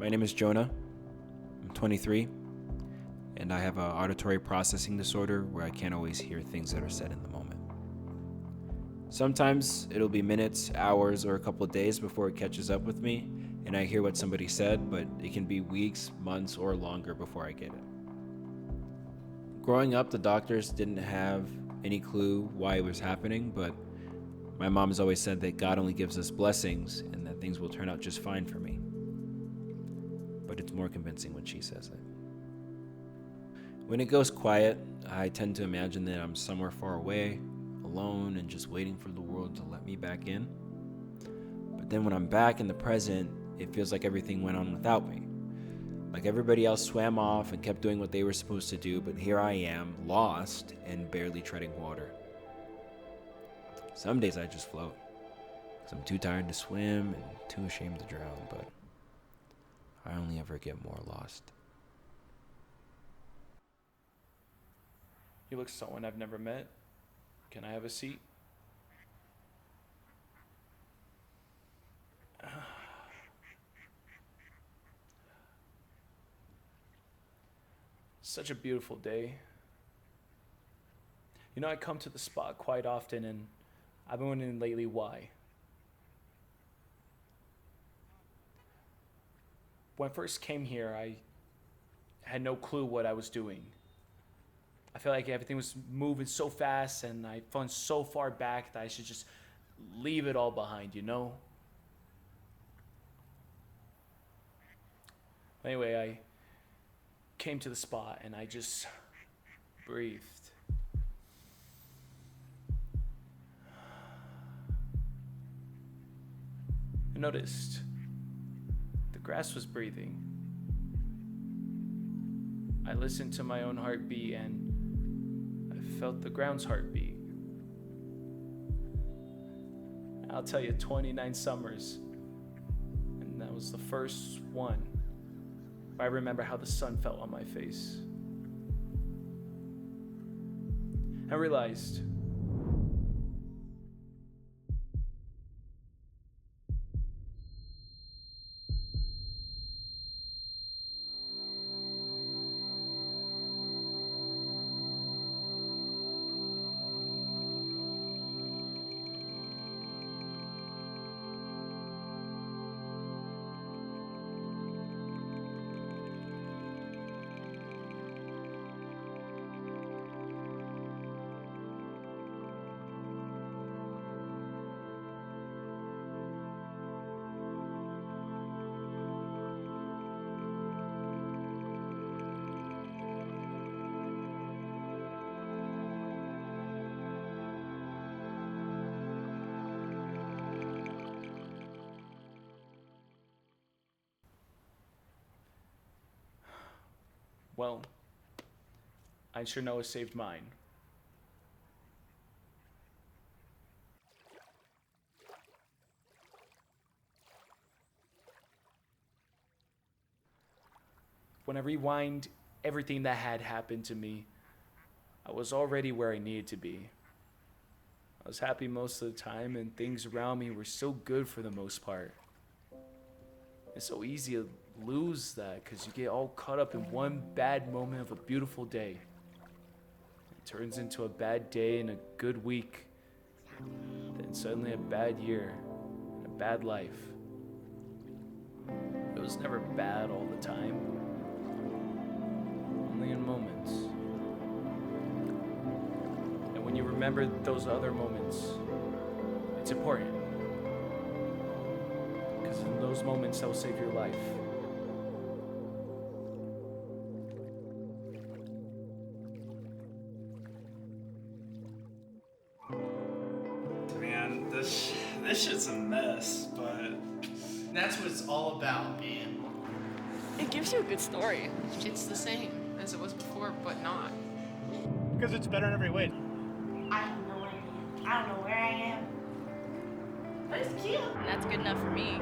My name is Jonah. I'm 23, and I have an auditory processing disorder where I can't always hear things that are said in the moment. Sometimes it'll be minutes, hours, or a couple of days before it catches up with me, and I hear what somebody said, but it can be weeks, months, or longer before I get it. Growing up, the doctors didn't have any clue why it was happening, but my mom has always said that God only gives us blessings and that things will turn out just fine for me. But it's more convincing when she says it. When it goes quiet, I tend to imagine that I'm somewhere far away, alone, and just waiting for the world to let me back in. But then when I'm back in the present, it feels like everything went on without me. Like everybody else swam off and kept doing what they were supposed to do, but here I am, lost and barely treading water. Some days I just float, because I'm too tired to swim and too ashamed to drown, but I only ever get more lost. You look someone I've never met. Can I have a seat? Such a beautiful day. You know, I come to the spot quite often, and I've been wondering lately why. When I first came here, I had no clue what I was doing. I felt like everything was moving so fast, and I felt so far back that I should just leave it all behind, you know? Anyway, I came to the spot, and I just breathed. I noticed the grass was breathing. I listened to my own heartbeat, and I felt the ground's heartbeat. I'll tell you, 29 summers, and that was the first one where I remember how the sun felt on my face. I realized well, I sure know it saved mine. When I rewind everything that had happened to me, I was already where I needed to be. I was happy most of the time, and things around me were so good for the most part. It's so easy to lose that because you get all caught up in one bad moment of a beautiful day. It turns into a bad day and a good week, then suddenly a bad year and a bad life. It was never bad all the time, only in moments. And when you remember those other moments, it's important. Because in those moments, that will save your life. Man, this shit's a mess, but That's what it's all about, man. It gives you a good story. It's the same as it was before, but not. Because it's better in every way. I have no idea. I don't know where I am. But it's cute. And that's good enough for me.